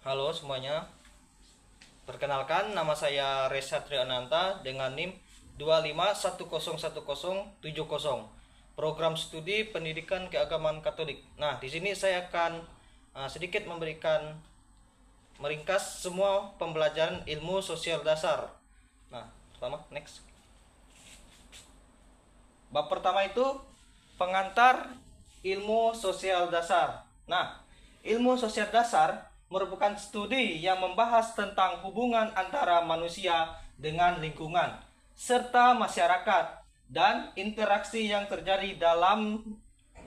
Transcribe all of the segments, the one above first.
Halo semuanya, perkenalkan nama saya Reza Triananta dengan NIM 2510170, Program Studi Pendidikan Keagamaan Katolik. Nah, di sini saya akan sedikit meringkas semua pembelajaran ilmu sosial dasar. Nah, pertama, next. Bab pertama itu pengantar ilmu sosial dasar. Nah, ilmu sosial dasar merupakan studi yang membahas tentang hubungan antara manusia dengan lingkungan serta masyarakat dan interaksi yang terjadi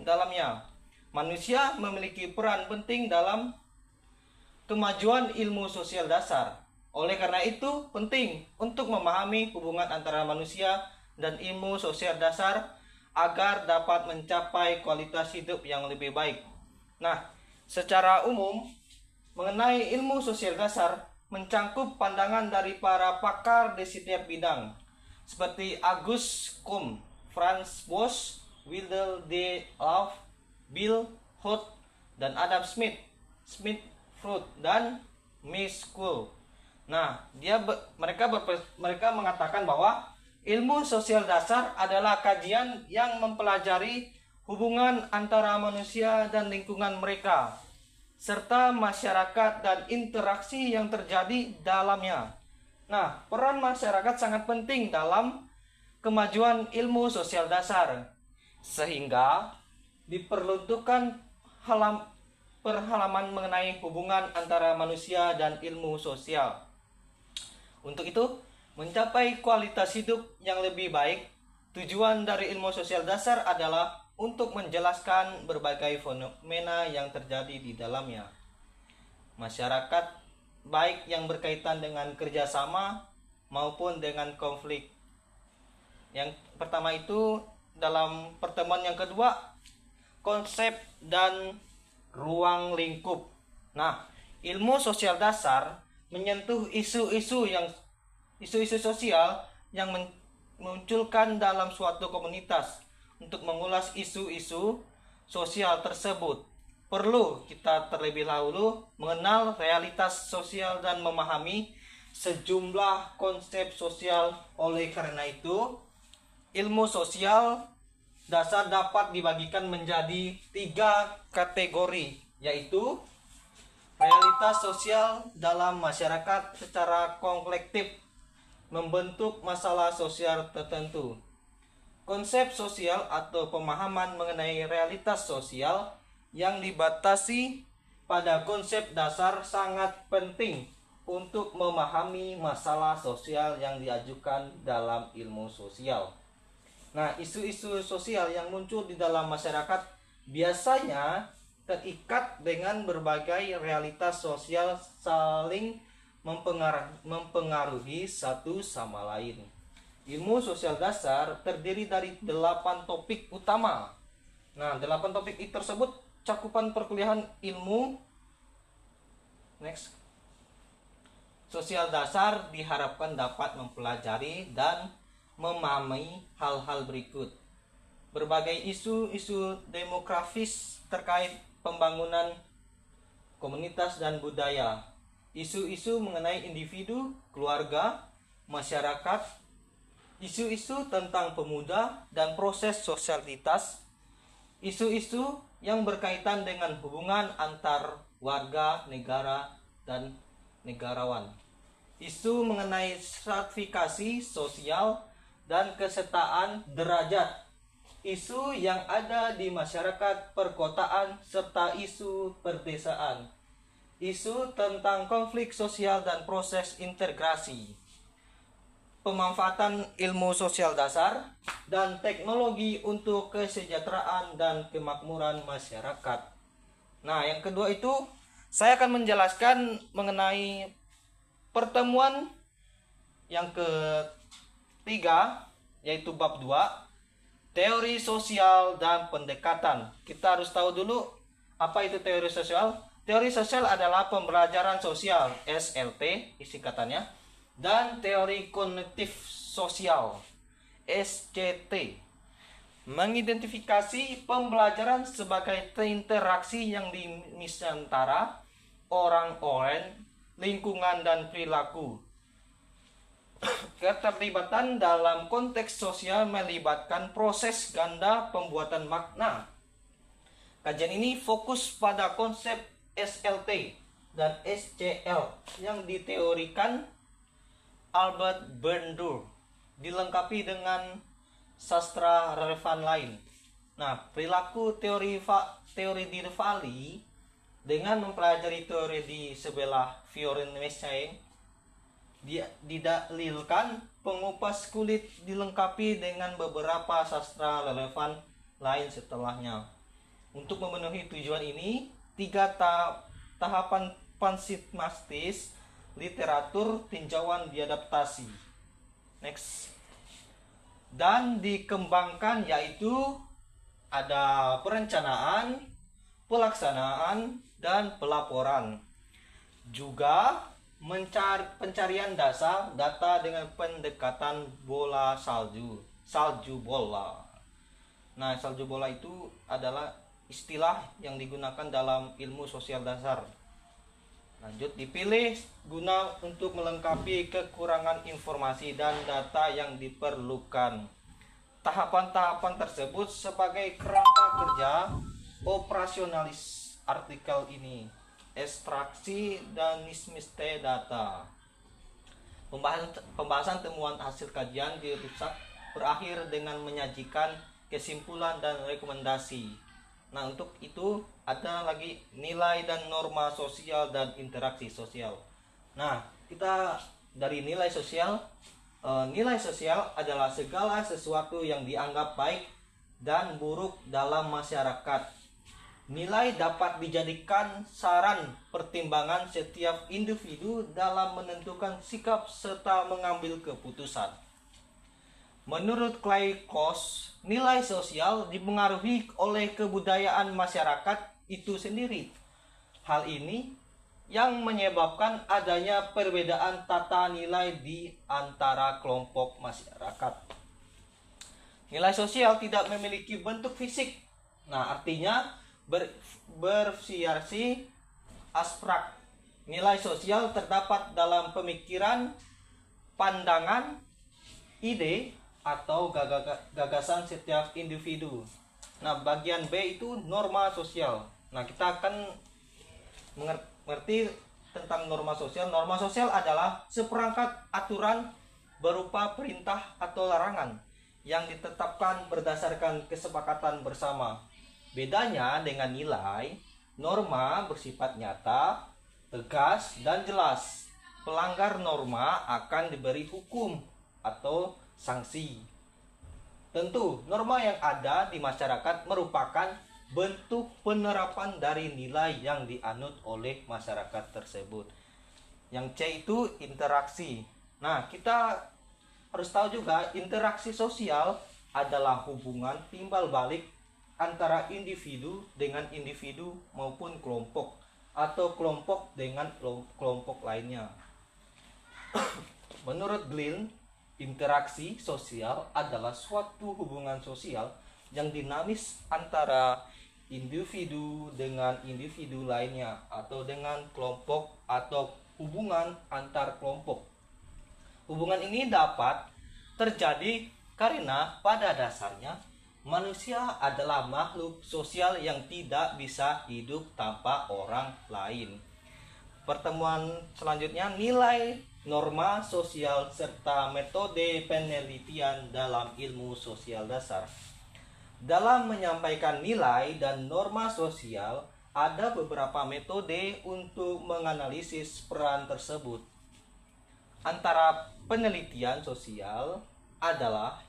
dalamnya. Manusia memiliki peran penting dalam kemajuan ilmu sosial dasar. Oleh karena itu, penting untuk memahami hubungan antara manusia dan ilmu sosial dasar agar dapat mencapai kualitas hidup yang lebih baik. Nah, secara umum, mengenai ilmu sosial dasar mencangkup pandangan dari para pakar di setiap bidang, seperti Auguste Comte, Franz Boas, Wilder D. Lauf, Bill Hood, dan Adam Smith, Freud, dan Miss School. Nah, mereka mengatakan bahwa ilmu sosial dasar adalah kajian yang mempelajari hubungan antara manusia dan lingkungan mereka, serta masyarakat dan interaksi yang terjadi dalamnya. Nah, peran masyarakat sangat penting dalam kemajuan ilmu sosial dasar, sehingga diperlukan perhalaman mengenai hubungan antara manusia dan ilmu sosial. Untuk itu, mencapai kualitas hidup yang lebih baik, tujuan dari ilmu sosial dasar adalah untuk menjelaskan berbagai fenomena yang terjadi di dalamnya. Masyarakat, baik yang berkaitan dengan kerjasama maupun dengan konflik. Yang pertama itu dalam pertemuan yang kedua, konsep dan ruang lingkup. Nah, ilmu sosial dasar menyentuh isu-isu sosial yang memunculkan dalam suatu komunitas. Untuk mengulas isu-isu sosial tersebut, perlu kita terlebih dahulu mengenal realitas sosial dan memahami sejumlah konsep sosial. Oleh karena itu, ilmu sosial dasar dapat dibagikan menjadi 3 kategori, yaitu realitas sosial dalam masyarakat secara kolektif membentuk masalah sosial tertentu. Konsep sosial atau pemahaman mengenai realitas sosial yang dibatasi pada konsep dasar sangat penting untuk memahami masalah sosial yang diajukan dalam ilmu sosial. Nah, isu-isu sosial yang muncul di dalam masyarakat biasanya terikat dengan berbagai realitas sosial saling mempengaruhi satu sama lain. Ilmu sosial dasar terdiri dari 8 topik utama. Nah, 8 topik tersebut cakupan perkuliahan ilmu sosial dasar diharapkan dapat mempelajari dan memahami hal-hal berikut. Berbagai isu-isu demografis terkait pembangunan komunitas dan budaya. Isu-isu mengenai individu, keluarga, masyarakat, isu-isu tentang pemuda dan proses sosialitas, isu-isu yang berkaitan dengan hubungan antar warga negara dan negarawan, isu mengenai stratifikasi sosial dan kesetaraan derajat, isu yang ada di masyarakat perkotaan serta isu perdesaan, isu tentang konflik sosial dan proses integrasi, pemanfaatan ilmu sosial dasar, dan teknologi untuk kesejahteraan dan kemakmuran masyarakat. Nah, yang kedua itu saya akan menjelaskan mengenai pertemuan yang ketiga, yaitu bab 2, teori sosial dan pendekatan. Kita harus tahu dulu apa itu teori sosial. Teori sosial adalah pembelajaran sosial, SLT singkatannya, dan teori kognitif sosial, SCT, mengidentifikasi pembelajaran sebagai interaksi yang dimisantara orang-orang, lingkungan, dan perilaku. Keterlibatan dalam konteks sosial melibatkan proses ganda pembuatan makna. Kajian ini fokus pada konsep SLT dan SCL yang diteorikan Albert Bandura, dilengkapi dengan sastra relevan lain. Nah, perilaku teori di Vali dengan mempelajari teori di sebelah Fiorenese didalilkan pengupas kulit dilengkapi dengan beberapa sastra relevan lain setelahnya. Untuk memenuhi tujuan ini, 3 tahapan pansimastis literatur tinjauan diadaptasi. Next. Dan dikembangkan, yaitu ada perencanaan, pelaksanaan, dan pelaporan. Juga pencarian dasar data dengan pendekatan bola salju bola. Nah, salju bola itu adalah istilah yang digunakan dalam ilmu sosial dasar. Lanjut, dipilih guna untuk melengkapi kekurangan informasi dan data yang diperlukan. Tahapan-tahapan tersebut sebagai kerangka kerja operasionalis artikel ini. Ekstraksi dan nismiste data. Pembahasan temuan hasil kajian di pusat berakhir dengan menyajikan kesimpulan dan rekomendasi. Nah, untuk itu ada lagi nilai dan norma sosial dan interaksi sosial. Nah, kita dari nilai sosial, nilai sosial adalah segala sesuatu yang dianggap baik dan buruk dalam masyarakat. Nilai dapat dijadikan saran pertimbangan setiap individu dalam menentukan sikap serta mengambil keputusan. Menurut Clay Kos, nilai sosial dipengaruhi oleh kebudayaan masyarakat itu sendiri. Hal ini yang menyebabkan adanya perbedaan tata nilai di antara kelompok masyarakat. Nilai sosial tidak memiliki bentuk fisik. Nah, artinya bervariasi abstrak. Nilai sosial terdapat dalam pemikiran, pandangan, ide, atau gagasan setiap individu. Nah, bagian B itu norma sosial. Nah, kita akan mengerti tentang norma sosial. Norma sosial adalah seperangkat aturan berupa perintah atau larangan yang ditetapkan berdasarkan kesepakatan bersama. Bedanya dengan nilai, norma bersifat nyata, tegas, dan jelas. Pelanggar norma akan diberi hukum atau sanksi. Tentu, norma yang ada di masyarakat merupakan bentuk penerapan dari nilai yang dianut oleh masyarakat tersebut. Yang C itu interaksi. Nah, kita harus tahu juga interaksi sosial adalah hubungan timbal balik antara individu dengan individu maupun kelompok atau kelompok dengan kelompok lainnya. Menurut Glynn, interaksi sosial adalah suatu hubungan sosial yang dinamis antara individu dengan individu lainnya atau dengan kelompok atau hubungan antar kelompok. Hubungan ini dapat terjadi karena pada dasarnya manusia adalah makhluk sosial yang tidak bisa hidup tanpa orang lain. Pertemuan selanjutnya, nilai, norma sosial, serta metode penelitian dalam ilmu sosial dasar. Dalam menyampaikan nilai dan norma sosial, ada beberapa metode untuk menganalisis peran tersebut. Antara penelitian sosial adalah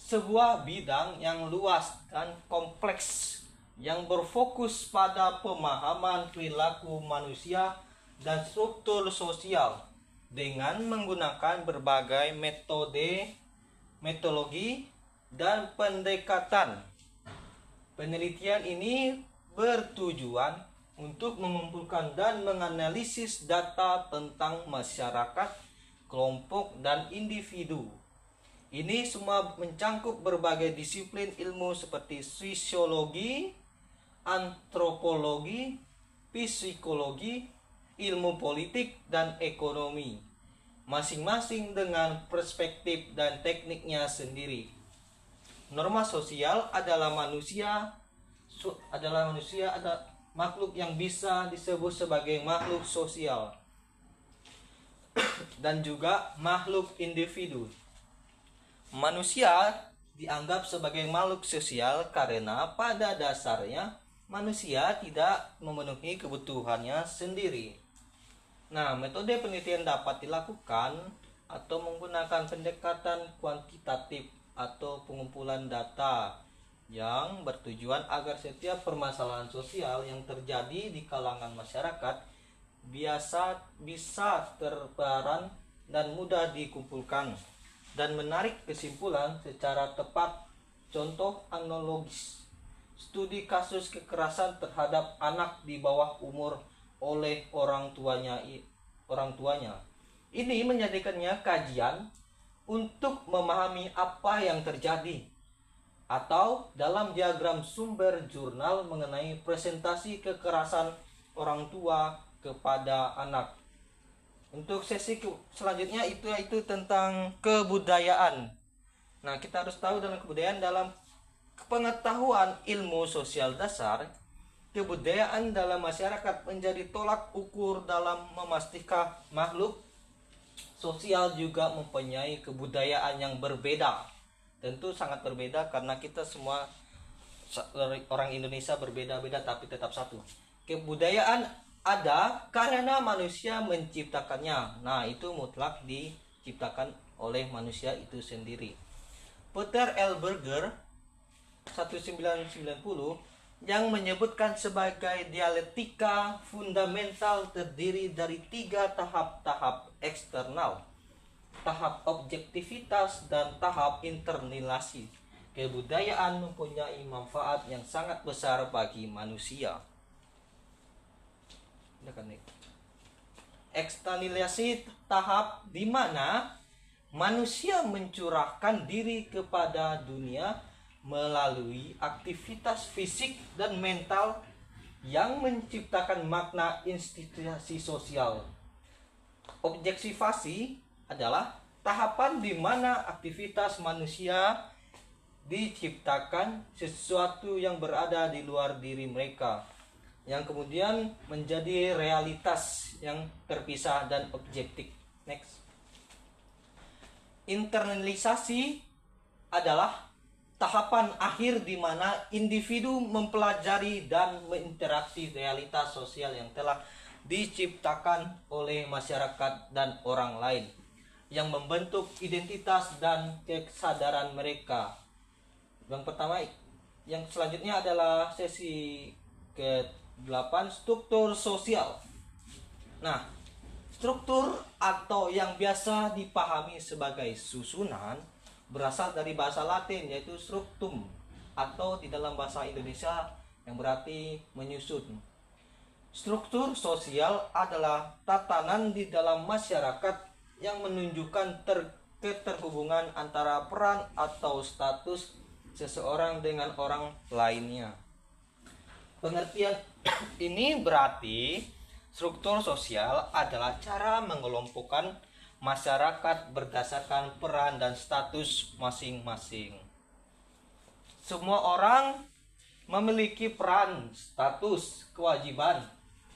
sebuah bidang yang luas dan kompleks yang berfokus pada pemahaman perilaku manusia dan struktur sosial dengan menggunakan berbagai metodologi dan pendekatan. Penelitian ini bertujuan untuk mengumpulkan dan menganalisis data tentang masyarakat, kelompok, dan individu. Ini semua mencangkup berbagai disiplin ilmu seperti sosiologi, antropologi, psikologi, ilmu politik, dan ekonomi, masing-masing dengan perspektif dan tekniknya sendiri. Norma sosial adalah makhluk yang bisa disebut sebagai makhluk sosial dan juga makhluk individu. Manusia dianggap sebagai makhluk sosial karena pada dasarnya manusia tidak memenuhi kebutuhannya sendiri. Nah, metode penelitian dapat dilakukan atau menggunakan pendekatan kuantitatif atau pengumpulan data yang bertujuan agar setiap permasalahan sosial yang terjadi di kalangan masyarakat bisa terbaran dan mudah dikumpulkan dan menarik kesimpulan secara tepat. Contoh analogis, studi kasus kekerasan terhadap anak di bawah umur oleh orang tuanya. Ini menjadikannya kajian untuk memahami apa yang terjadi, atau dalam diagram sumber jurnal mengenai presentasi kekerasan orang tua kepada anak. Untuk sesi selanjutnya itu tentang kebudayaan. Nah, kita harus tahu dalam kebudayaan, dalam pengetahuan ilmu sosial dasar, kebudayaan dalam masyarakat menjadi tolak ukur dalam memastikan makhluk sosial juga mempunyai kebudayaan yang berbeda. Tentu sangat berbeda karena kita semua orang Indonesia berbeda-beda tapi tetap satu. Kebudayaan ada karena manusia menciptakannya. Nah, itu mutlak diciptakan oleh manusia itu sendiri. Peter L. Berger 1990 yang menyebutkan sebagai dialektika fundamental terdiri dari 3 tahap eksternal, tahap objektivitas, dan tahap internalisasi. Kebudayaan mempunyai manfaat yang sangat besar bagi manusia. Eksternalisasi tahap di mana manusia mencurahkan diri kepada dunia melalui aktivitas fisik dan mental yang menciptakan makna institusi sosial. Objektivasi adalah tahapan di mana aktivitas manusia diciptakan sesuatu yang berada di luar diri mereka, yang kemudian menjadi realitas yang terpisah dan objektif. Next. Internalisasi adalah tahapan akhir di mana individu mempelajari dan berinteraksi realitas sosial yang telah diciptakan oleh masyarakat dan orang lain, yang membentuk identitas dan kesadaran mereka. Yang selanjutnya adalah sesi ke-8, struktur sosial. Nah, struktur atau yang biasa dipahami sebagai susunan berasal dari bahasa Latin, yaitu struktum, atau di dalam bahasa Indonesia yang berarti menyusun. Struktur sosial adalah tatanan di dalam masyarakat yang menunjukkan keterhubungan antara peran atau status seseorang dengan orang lainnya. Pengertian ini berarti struktur sosial adalah cara mengelompokkan masyarakat berdasarkan peran dan status masing-masing. Semua orang memiliki peran, status, kewajiban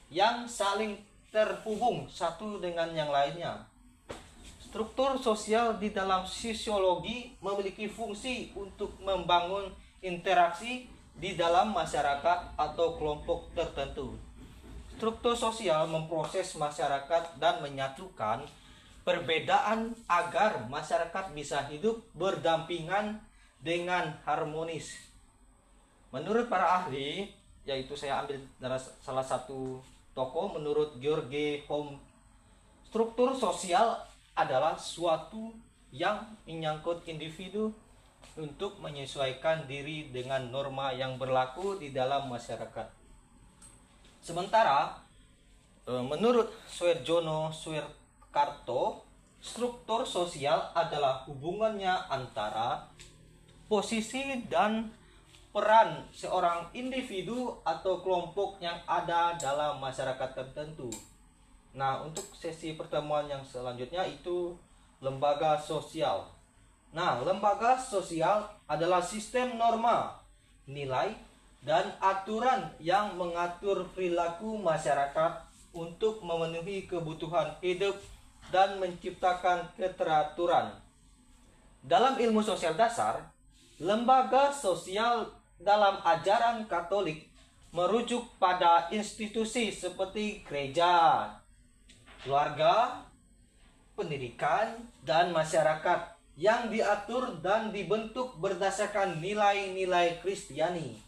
yang saling terhubung satu dengan yang lainnya. Struktur sosial di dalam sosiologi memiliki fungsi untuk membangun interaksi di dalam masyarakat atau kelompok tertentu. Struktur sosial memproses masyarakat dan menyatukan perbedaan agar masyarakat bisa hidup berdampingan dengan harmonis. Menurut para ahli, yaitu saya ambil dari salah satu tokoh, menurut George Home, struktur sosial adalah suatu yang menyangkut individu untuk menyesuaikan diri dengan norma yang berlaku di dalam masyarakat. Sementara menurut Suarjono Suarkarto, struktur sosial adalah hubungannya antara posisi dan peran seorang individu atau kelompok yang ada dalam masyarakat tertentu. Nah, untuk sesi pertemuan yang selanjutnya itu lembaga sosial. Nah, lembaga sosial adalah sistem norma, nilai, dan aturan yang mengatur perilaku masyarakat untuk memenuhi kebutuhan hidup dan menciptakan keteraturan. Dalam ilmu sosial dasar, lembaga sosial dalam ajaran Katolik merujuk pada institusi seperti gereja, keluarga, pendidikan, dan masyarakat yang diatur dan dibentuk berdasarkan nilai-nilai Kristiani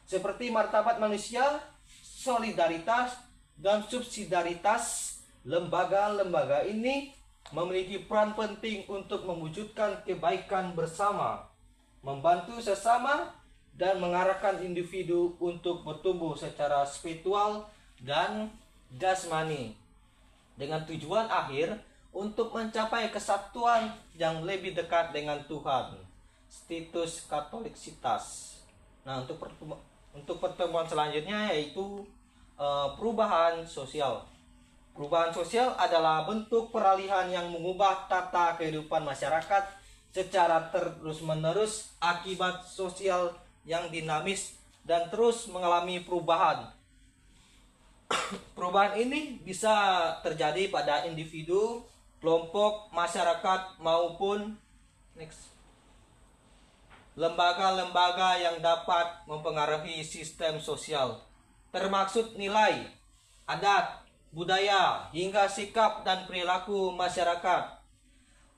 seperti martabat manusia, solidaritas, dan subsidiaritas. Lembaga-lembaga ini memiliki peran penting untuk mewujudkan kebaikan bersama, membantu sesama, dan mengarahkan individu untuk bertumbuh secara spiritual dan jasmani dengan tujuan akhir untuk mencapai kesatuan yang lebih dekat dengan Tuhan. Status Katoliksitas. Nah, untuk pertemuan selanjutnya yaitu perubahan sosial. Perubahan sosial adalah bentuk peralihan yang mengubah tata kehidupan masyarakat secara terus-menerus akibat sosial yang dinamis dan terus mengalami perubahan. Perubahan ini bisa terjadi pada individu, kelompok, masyarakat maupun lembaga-lembaga yang dapat mempengaruhi sistem sosial, termaksud nilai, adat, budaya, hingga sikap dan perilaku masyarakat.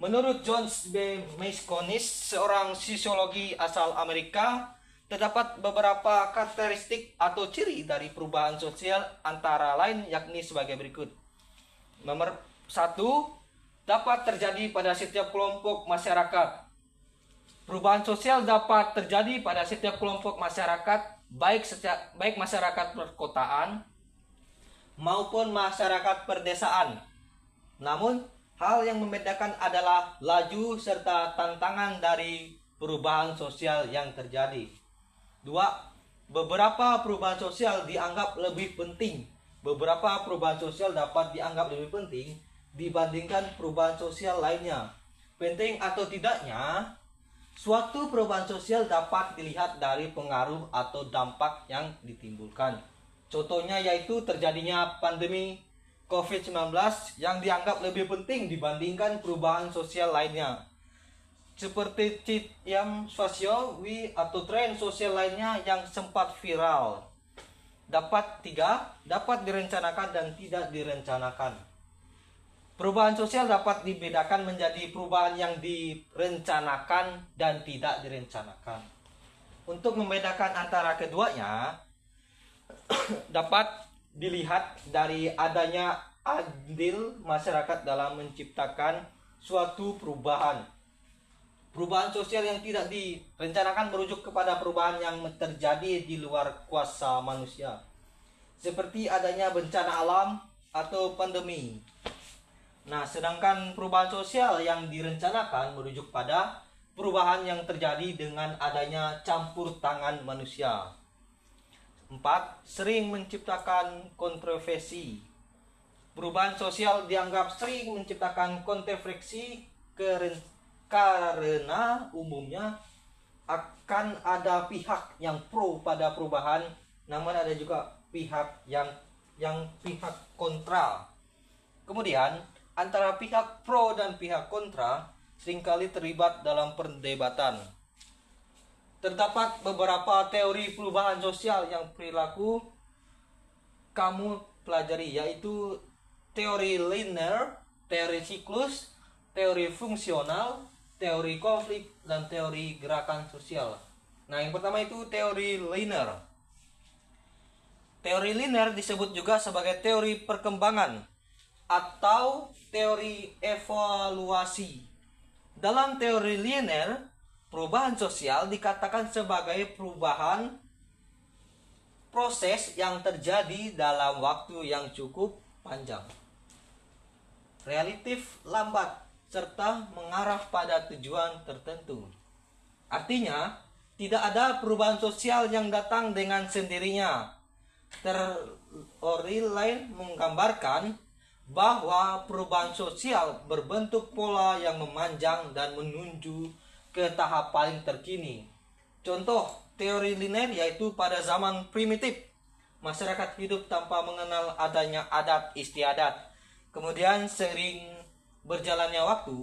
Menurut John B. Meskonis, seorang sosiologi asal Amerika, terdapat beberapa karakteristik atau ciri dari perubahan sosial antara lain yakni sebagai berikut. Nomor 1, dapat terjadi pada setiap kelompok masyarakat. Perubahan sosial dapat terjadi pada setiap kelompok masyarakat, baik masyarakat perkotaan maupun masyarakat perdesaan. Namun, hal yang membedakan adalah laju serta tantangan dari perubahan sosial yang terjadi. 2. Beberapa perubahan sosial dianggap lebih penting. Beberapa perubahan sosial dapat dianggap lebih penting dibandingkan perubahan sosial lainnya. Penting atau tidaknya, suatu perubahan sosial dapat dilihat dari pengaruh atau dampak yang ditimbulkan. Contohnya yaitu terjadinya pandemi COVID-19 yang dianggap lebih penting dibandingkan perubahan sosial lainnya. Seperti yang sosial atau tren sosial lainnya yang sempat viral. 3. Dapat direncanakan dan tidak direncanakan. Perubahan sosial dapat dibedakan menjadi perubahan yang direncanakan dan tidak direncanakan. Untuk membedakan antara keduanya, dapat dilihat dari adanya andil masyarakat dalam menciptakan suatu perubahan. Perubahan sosial yang tidak direncanakan merujuk kepada perubahan yang terjadi di luar kuasa manusia, seperti adanya bencana alam atau pandemi. Nah, sedangkan perubahan sosial yang direncanakan merujuk pada perubahan yang terjadi dengan adanya campur tangan manusia. 4. Sering menciptakan kontroversi. Perubahan sosial dianggap sering menciptakan kontroversi karena umumnya akan ada pihak yang pro pada perubahan, namun ada juga pihak yang pihak kontra. Kemudian antara pihak pro dan pihak kontra seringkali terlibat dalam perdebatan. Terdapat beberapa teori perubahan sosial yang perilaku kamu pelajari, yaitu teori linear, teori siklus, teori fungsional, teori konflik, dan teori gerakan sosial. Nah, yang pertama itu teori linear. Teori linear disebut juga sebagai teori perkembangan atau teori evaluasi. Dalam teori linear, perubahan sosial dikatakan sebagai perubahan proses yang terjadi dalam waktu yang cukup panjang, relatif lambat, serta mengarah pada tujuan tertentu. Artinya, tidak ada perubahan sosial yang datang dengan sendirinya. Teori lain menggambarkan bahwa perubahan sosial berbentuk pola yang memanjang dan menuju ke tahap paling terkini. Contoh teori linear yaitu pada zaman primitif, masyarakat hidup tanpa mengenal adanya adat istiadat. Kemudian sering berjalannya waktu,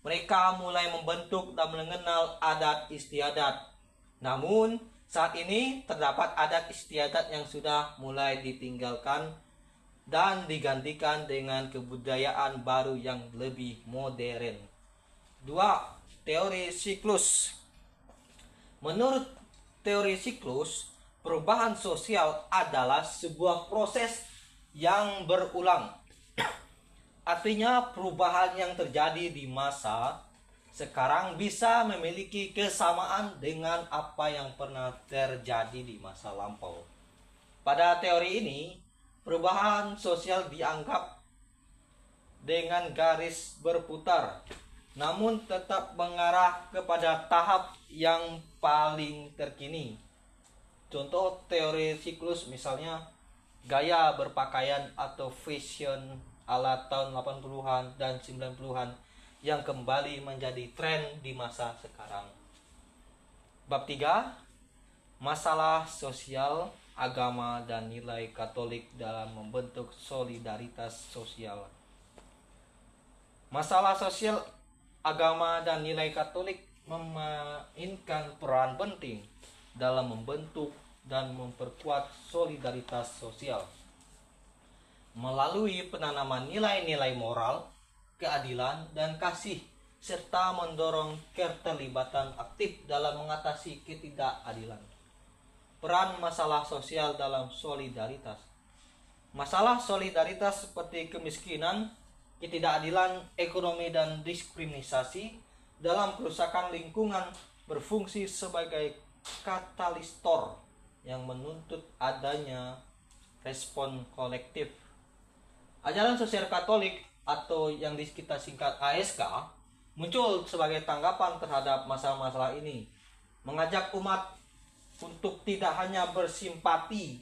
mereka mulai membentuk dan mengenal adat istiadat. Namun, saat ini terdapat adat istiadat yang sudah mulai ditinggalkan dan digantikan dengan kebudayaan baru yang lebih modern. 2. Teori siklus. Menurut teori siklus, perubahan sosial adalah sebuah proses yang berulang. Artinya perubahan yang terjadi di masa sekarang bisa memiliki kesamaan dengan apa yang pernah terjadi di masa lampau. Pada teori ini, perubahan sosial dianggap dengan garis berputar, namun tetap mengarah kepada tahap yang paling terkini. Contoh teori siklus misalnya gaya berpakaian atau fashion ala tahun 80-an dan 90-an yang kembali menjadi tren di masa sekarang. Bab 3, masalah sosial, agama, dan nilai Katolik dalam membentuk solidaritas sosial. Masalah sosial, agama, dan nilai Katolik memainkan peran penting dalam membentuk dan memperkuat solidaritas sosial melalui penanaman nilai-nilai moral, keadilan, dan kasih, serta mendorong keterlibatan aktif dalam mengatasi ketidakadilan. Peran masalah sosial dalam solidaritas. Masalah solidaritas seperti kemiskinan, ketidakadilan ekonomi, dan diskriminasi dalam kerusakan lingkungan berfungsi sebagai katalistor yang menuntut adanya respon kolektif. Ajaran sosial Katolik atau yang kita singkat ASK muncul sebagai tanggapan terhadap masalah-masalah ini, mengajak umat untuk tidak hanya bersimpati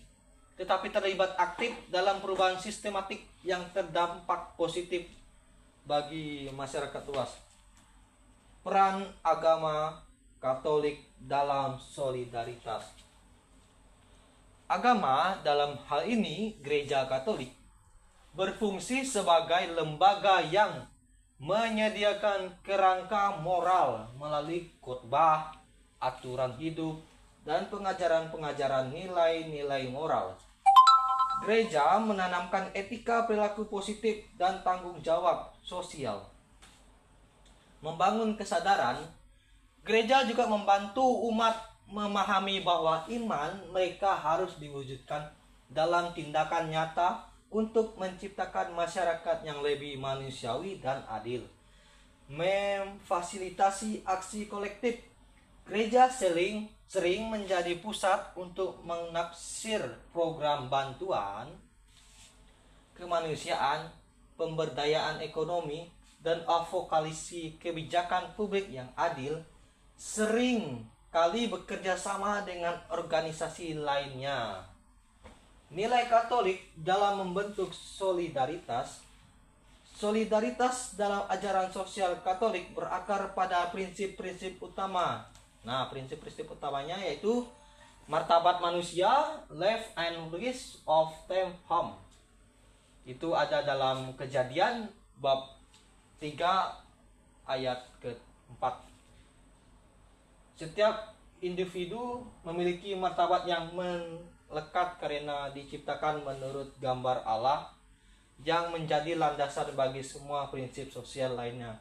tetapi terlibat aktif dalam perubahan sistematik yang terdampak positif bagi masyarakat luas. Peran agama Katolik dalam solidaritas. Agama dalam hal ini Gereja Katolik berfungsi sebagai lembaga yang menyediakan kerangka moral melalui khotbah, aturan hidup, dan pengajaran-pengajaran nilai-nilai moral. Gereja menanamkan etika perilaku positif dan tanggung jawab sosial. Membangun kesadaran, gereja juga membantu umat memahami bahwa iman mereka harus diwujudkan dalam tindakan nyata untuk menciptakan masyarakat yang lebih manusiawi dan adil. Memfasilitasi aksi kolektif. Gereja sering menjadi pusat untuk menaksir program bantuan kemanusiaan, pemberdayaan ekonomi, dan advokasi kebijakan publik yang adil, sering kali bekerja sama dengan organisasi lainnya. Nilai Katolik dalam membentuk solidaritas. Solidaritas dalam ajaran sosial Katolik berakar pada prinsip-prinsip utama. Nah, prinsip-prinsip utamanya yaitu martabat manusia, life and rights of them home. Itu ada dalam Kejadian bab 3 ayat ke-4. Setiap individu memiliki martabat yang melekat karena diciptakan menurut gambar Allah yang menjadi landasan bagi semua prinsip sosial lainnya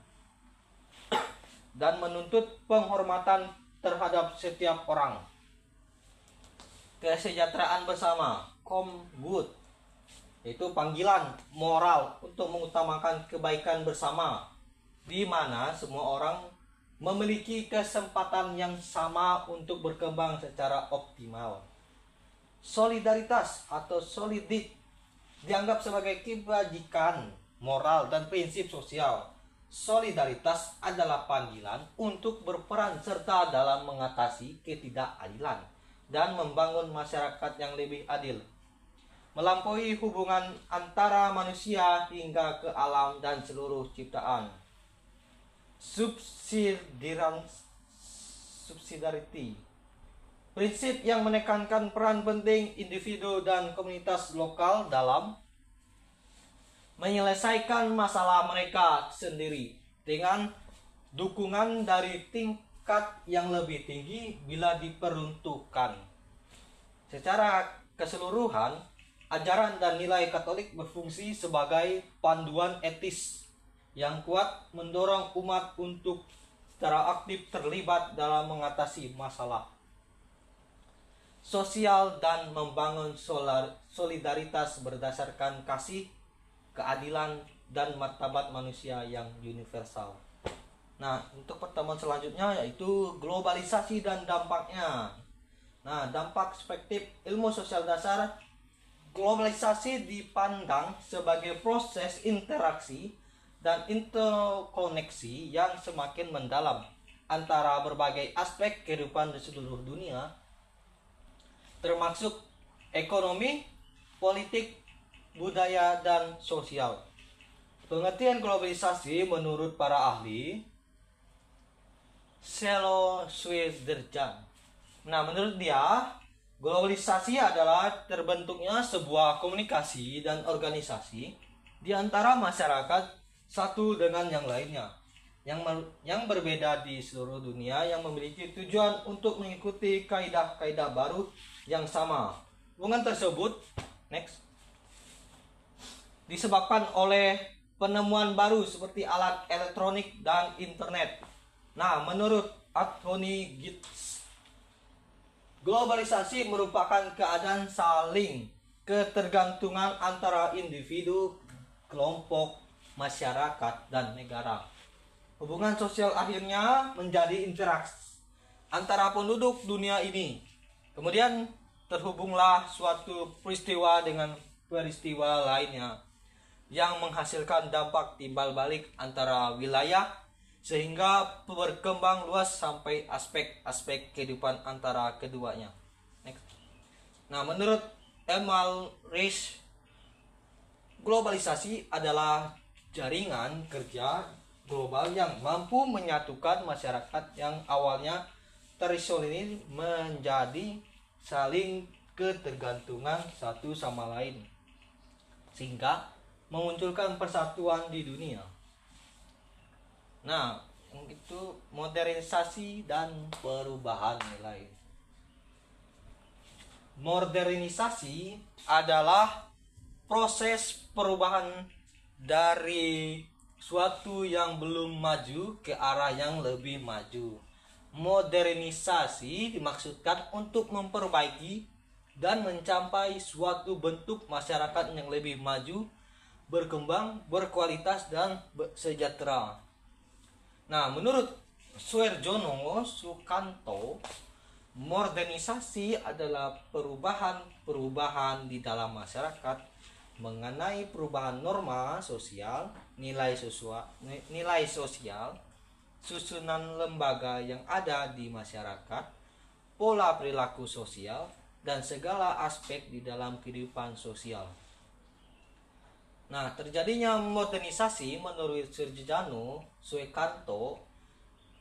dan menuntut penghormatan terhadap setiap orang. Kesejahteraan bersama, common good, yaitu panggilan moral untuk mengutamakan kebaikan bersama, di mana semua orang memiliki kesempatan yang sama untuk berkembang secara optimal. Solidaritas atau solidit dianggap sebagai kebajikan moral dan prinsip sosial. Solidaritas adalah panggilan untuk berperan serta dalam mengatasi ketidakadilan dan membangun masyarakat yang lebih adil. melampaui hubungan antara manusia hingga ke alam dan seluruh ciptaan. Subsidiarity, prinsip yang menekankan peran penting individu dan komunitas lokal dalam menyelesaikan masalah mereka sendiri dengan dukungan dari tingkat yang lebih tinggi bila diperuntukkan. Secara keseluruhan, ajaran dan nilai Katolik berfungsi sebagai panduan etis yang kuat mendorong umat untuk secara aktif terlibat dalam mengatasi masalah sosial dan membangun solidaritas berdasarkan kasih, keadilan, dan martabat manusia yang universal. Nah, untuk pertemuan selanjutnya yaitu globalisasi dan dampaknya. Nah, dampak perspektif ilmu sosial dasar. Globalisasi dipandang sebagai proses interaksi dan interkoneksi yang semakin mendalam antara berbagai aspek kehidupan di seluruh dunia, termasuk ekonomi, politik, budaya, dan sosial. Pengertian globalisasi menurut para ahli Selo Swederjan. Nah, menurut dia, globalisasi adalah terbentuknya sebuah komunikasi dan organisasi di antara masyarakat satu dengan yang lainnya, yang berbeda di seluruh dunia, yang memiliki tujuan untuk mengikuti kaidah-kaidah baru yang sama. Hubungan tersebut disebabkan oleh penemuan baru seperti alat elektronik dan internet. Nah, menurut Anthony Giddens, globalisasi merupakan keadaan saling ketergantungan antara individu, kelompok, masyarakat, dan negara. Hubungan sosial akhirnya menjadi interaksi antara penduduk dunia ini. Kemudian terhubunglah suatu peristiwa dengan peristiwa lainnya yang menghasilkan dampak timbal balik antara wilayah sehingga berkembang luas sampai aspek-aspek kehidupan antara keduanya. Nah, menurut Emal Reich, globalisasi adalah jaringan kerja global yang mampu menyatukan masyarakat yang awalnya terisolir menjadi saling ketergantungan satu sama lain, sehingga memunculkan persatuan di dunia. Nah, itu modernisasi dan perubahan nilai. Modernisasi adalah proses perubahan dari suatu yang belum maju ke arah yang lebih maju. Modernisasi dimaksudkan untuk memperbaiki dan mencapai suatu bentuk masyarakat yang lebih maju, berkembang, berkualitas, dan sejahtera. Nah, menurut Suerjono Sukanto, modernisasi adalah perubahan di dalam masyarakat mengenai perubahan norma sosial, nilai sosial, susunan lembaga yang ada di masyarakat, pola perilaku sosial, dan segala aspek di dalam kehidupan sosial. Nah, terjadinya modernisasi menurut Suerjono Sukanto,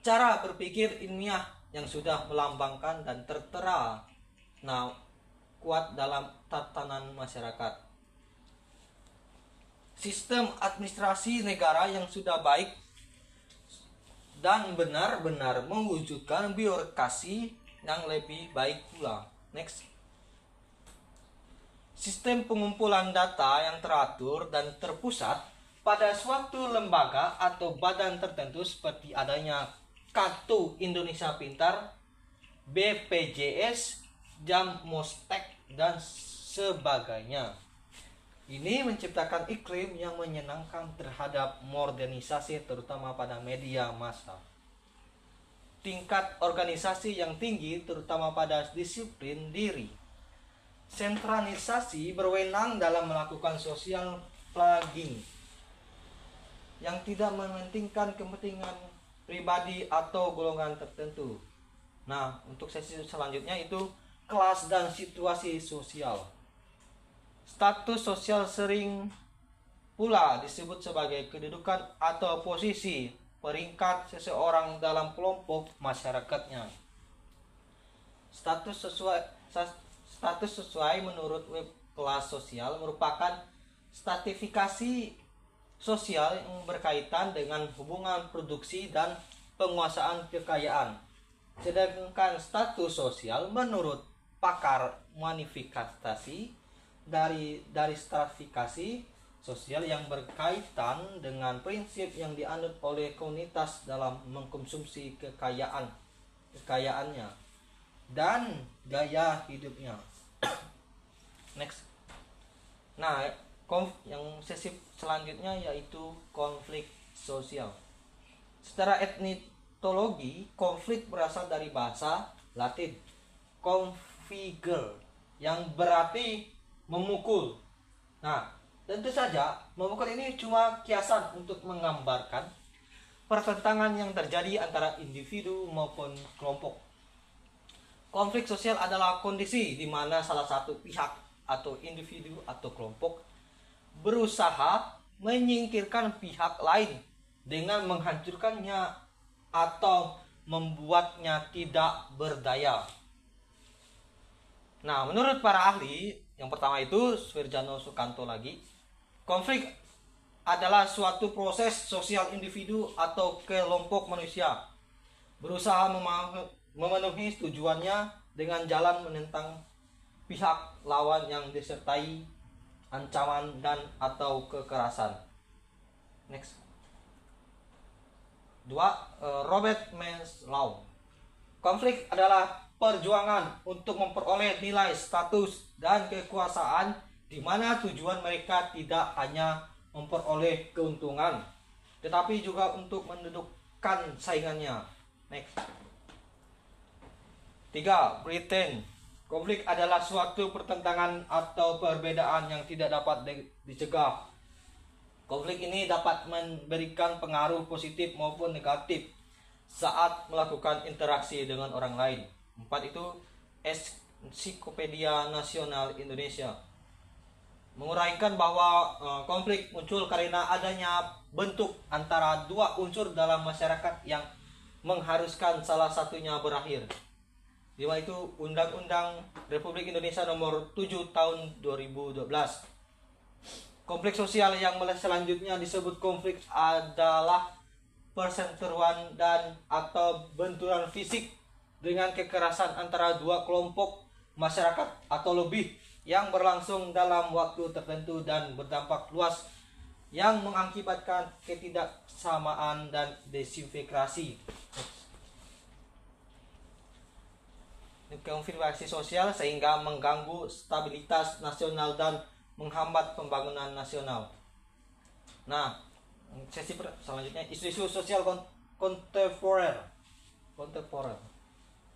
cara berpikir ilmiah yang sudah melambangkan dan tertera kuat dalam tatanan masyarakat. Sistem administrasi negara yang sudah baik dan benar-benar mewujudkan birokrasi yang lebih baik pula. Sistem pengumpulan data yang teratur dan terpusat pada suatu lembaga atau badan tertentu seperti adanya Kartu Indonesia Pintar, BPJS, Jamstek, dan sebagainya. Ini menciptakan iklim yang menyenangkan terhadap modernisasi, terutama pada media massa. Tingkat organisasi yang tinggi terutama pada disiplin diri. Sentralisasi berwenang dalam melakukan social plugging yang tidak mementingkan kepentingan pribadi atau golongan tertentu. Nah, untuk sesi selanjutnya itu kelas dan situasi sosial. Status sosial sering pula disebut sebagai kedudukan atau posisi peringkat seseorang dalam kelompok masyarakatnya. Status sesuai menurut web kelas sosial merupakan stratifikasi sosial yang berkaitan dengan hubungan produksi dan penguasaan kekayaan. Sedangkan status sosial menurut pakar manifestasi dari stratifikasi sosial yang berkaitan dengan prinsip yang dianut oleh komunitas dalam mengkonsumsi kekayaannya dan gaya hidupnya. Next. Nah, yang sesi selanjutnya yaitu konflik sosial. Secara etnologi, konflik berasal dari bahasa Latin configere yang berarti memukul. Nah, tentu saja memukul ini cuma kiasan untuk menggambarkan pertentangan yang terjadi antara individu maupun kelompok. Konflik sosial adalah kondisi di mana salah satu pihak atau individu atau kelompok berusaha menyingkirkan pihak lain dengan menghancurkannya atau membuatnya tidak berdaya. Nah, menurut para ahli, yang pertama itu Suirjano Sukanto lagi, konflik adalah suatu proses sosial individu atau kelompok manusia berusaha memenuhi tujuannya dengan jalan menentang pihak lawan yang disertai ancaman dan atau kekerasan. Next. 2. Robert Maslow. Konflik adalah perjuangan untuk memperoleh nilai status dan kekuasaan di mana tujuan mereka tidak hanya memperoleh keuntungan tetapi juga untuk mendudukkan saingannya. Next. 3. Britain. Konflik adalah suatu pertentangan atau perbedaan yang tidak dapat dicegah. Konflik ini dapat memberikan pengaruh positif maupun negatif saat melakukan interaksi dengan orang lain. 4 itu Ensiklopedia Nasional Indonesia menguraikan bahwa konflik muncul karena adanya bentuk antara dua unsur dalam masyarakat yang mengharuskan salah satunya berakhir. 5 itu Undang-Undang Republik Indonesia Nomor 7 Tahun 2012. Konflik sosial yang selanjutnya disebut konflik adalah perseteruan dan atau benturan fisik dengan kekerasan antara dua kelompok masyarakat atau lebih yang berlangsung dalam waktu tertentu dan berdampak luas yang mengakibatkan ketidaksamaan dan desintegrasi. Konflik sosial sehingga mengganggu stabilitas nasional dan menghambat pembangunan nasional. Nah, sesi selanjutnya isu-isu sosial kontemporer.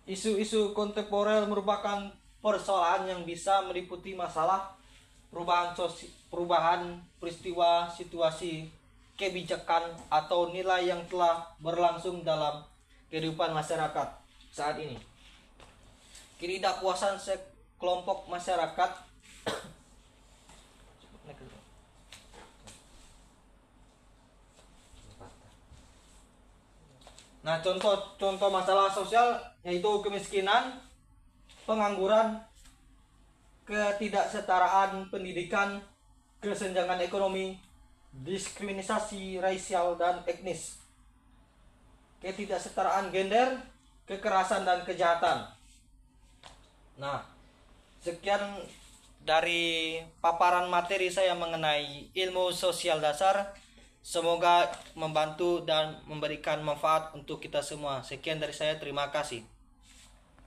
Isu-isu kontemporer merupakan persoalan yang bisa meliputi masalah perubahan peristiwa, situasi, kebijakan atau nilai yang telah berlangsung dalam kehidupan masyarakat saat ini. Ketidakpuasan sekelompok masyarakat Nah, contoh masalah sosial yaitu kemiskinan, pengangguran, ketidaksetaraan pendidikan, kesenjangan ekonomi, diskriminasi rasial dan etnis, ketidaksetaraan gender, kekerasan dan kejahatan. Nah, sekian dari paparan materi saya mengenai ilmu sosial dasar. Semoga membantu dan memberikan manfaat untuk kita semua. Sekian dari saya, terima kasih.